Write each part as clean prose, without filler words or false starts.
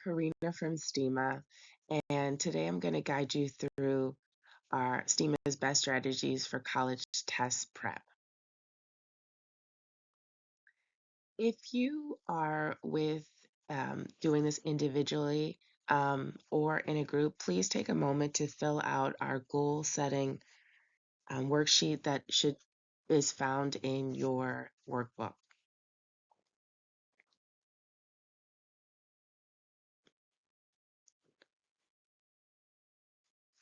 Karina from STEAMA, and today I'm going to guide you through our STEAMA's best strategies for college test prep. If you are doing this individually or in a group, please take a moment to fill out our goal setting worksheet that is found in your workbook.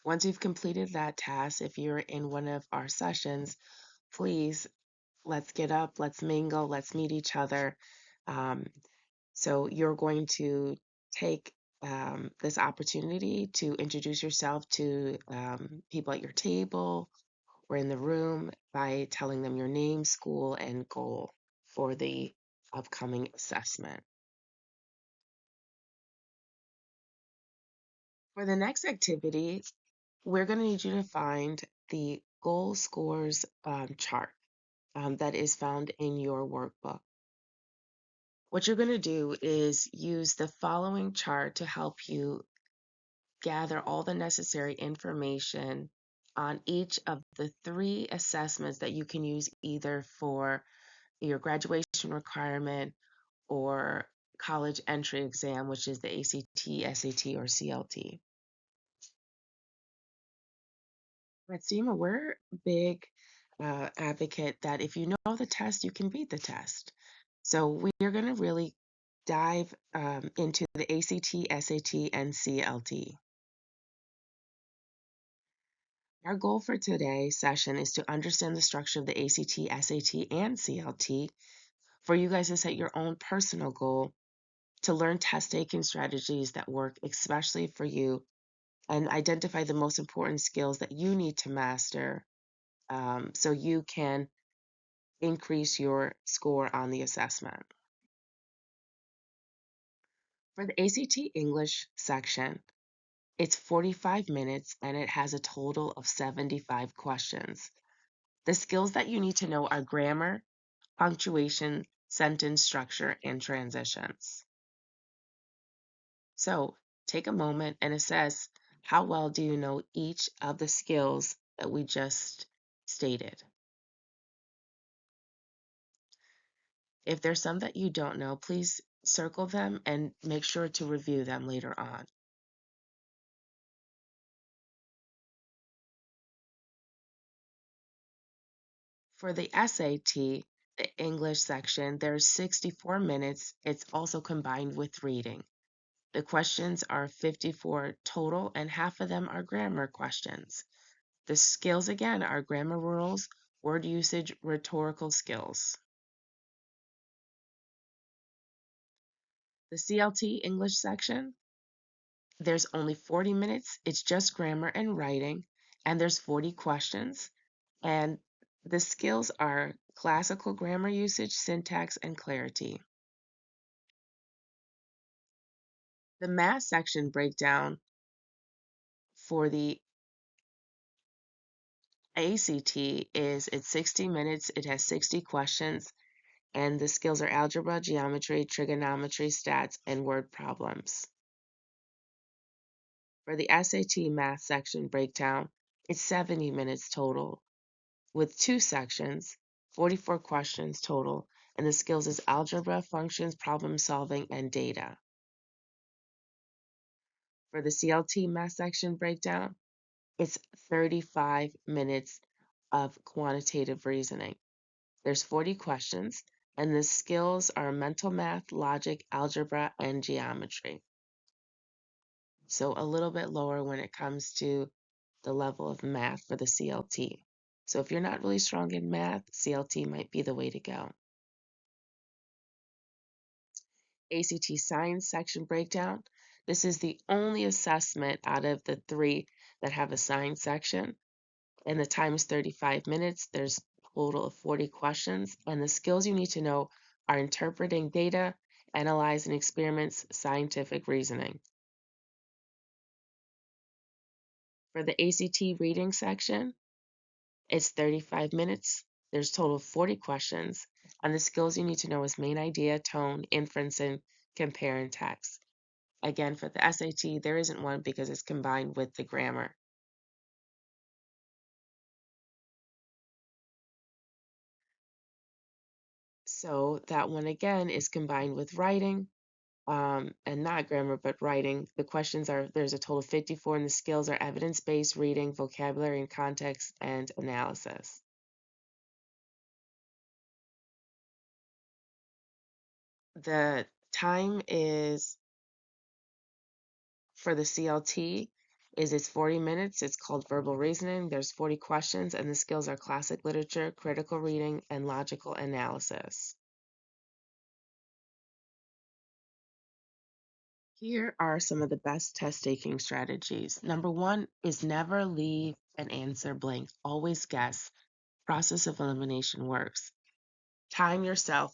Once you've completed that task, if you're in one of our sessions, please let's get up, let's mingle, let's meet each other. Um, so you're going to take this opportunity to introduce yourself to people at your table or in the room by telling them your name, school, and goal for the upcoming assessment. For the next activity, we're going to need you to find the goal scores chart that is found in your workbook. What you're going to do is use the following chart to help you gather all the necessary information on each of the three assessments that you can use either for your graduation requirement or college entry exam, which is the ACT, SAT, or CLT. At STEAMA, we're big advocate that if you know the test, you can beat the test. So we are going to really dive into the ACT, SAT, and CLT. Our goal for today's session is to understand the structure of the ACT, SAT, and CLT for you guys to set your own personal goal to learn test taking strategies that work especially for you and identify the most important skills that you need to master so you can increase your score on the assessment. For the ACT English section, it's 45 minutes and it has a total of 75 questions. The skills that you need to know are grammar, punctuation, sentence structure, and transitions. So take a moment and assess how well do you know each of the skills that we just stated. If there's some that you don't know, please circle them and make sure to review them later on. For the SAT, the English section, there's 64 minutes. It's also combined with reading. The questions are 54 total, and half of them are grammar questions. The skills, again, are grammar rules, word usage, rhetorical skills. The CLT English section, there's only 40 minutes. It's just grammar and writing, and there's 40 questions. And the skills are classical grammar usage, syntax, and clarity. The math section breakdown for the ACT is it's 60 minutes, it has 60 questions, and the skills are algebra, geometry, trigonometry, stats, and word problems. For the SAT math section breakdown, it's 70 minutes total with two sections, 44 questions total, and the skills is algebra, functions, problem solving, and data. For the CLT math section breakdown, it's 35 minutes of quantitative reasoning. There's 40 questions, and the skills are mental math, logic, algebra, and geometry. So a little bit lower when it comes to the level of math for the CLT. So if you're not really strong in math, CLT might be the way to go. ACT Science section breakdown. This is the only assessment out of the three that have a science section. And the time is 35 minutes. There's a total of 40 questions. And the skills you need to know are interpreting data, analyzing experiments, scientific reasoning. For the ACT reading section, it's 35 minutes. There's a total of 40 questions. And the skills you need to know is main idea, tone, inference, and compare and text. Again, for the SAT, there isn't one because it's combined with the grammar. So that one again is combined with writing, and not grammar, but writing. The questions are there's a total of 54, and the skills are evidence-based reading, vocabulary and context, and analysis. The time is for the CLT is it's 40 minutes. It's called verbal reasoning. There's 40 questions, and the skills are classic literature, critical reading, and logical analysis. Here are some of the best test taking strategies. Number one is never leave an answer blank. Always guess. Process of elimination works. Time yourself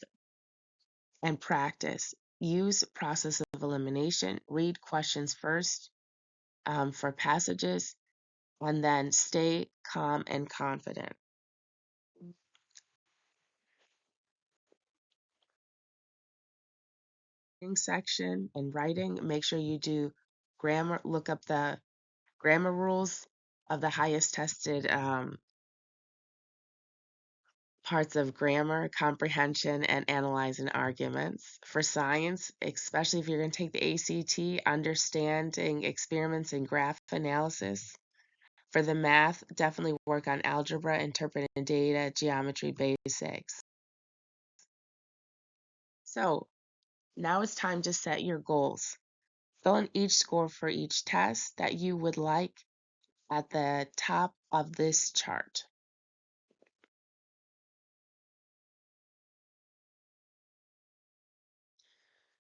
and practice. Use process of elimination. Read questions first for passages, and then stay calm and confident. Section and writing, make sure you do grammar, look up the grammar rules of the highest tested parts of grammar, comprehension, and analyzing arguments. For science, especially if you're going to take the ACT, understanding experiments and graph analysis. For the math, definitely work on algebra, interpreting data, geometry basics. So now it's time to set your goals. Fill in each score for each test that you would like at the top of this chart.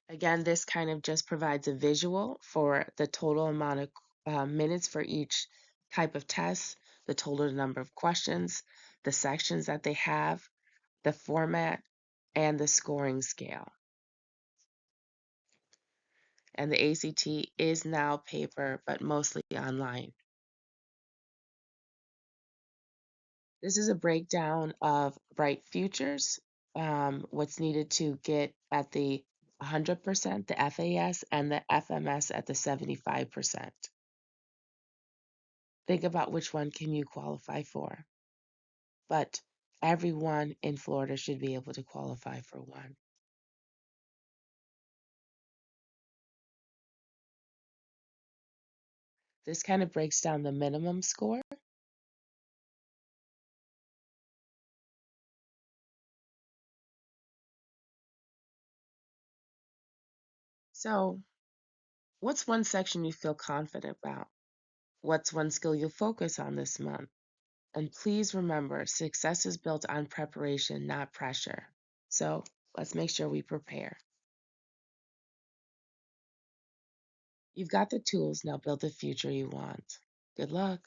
Again, this kind of just provides a visual for the total amount of minutes for each type of test, the total number of questions, the sections that they have, the format, and the scoring scale. And the ACT is now paper, but mostly online. This is a breakdown of Bright Futures, what's needed to get at the 100%, the FAS, and the FMS at the 75%. Think about which one can you qualify for. But everyone in Florida should be able to qualify for one. This kind of breaks down the minimum score. So, what's one section you feel confident about? What's one skill you'll focus on this month? And please remember, success is built on preparation, not pressure. So, let's make sure we prepare. You've got the tools, now build the future you want. Good luck.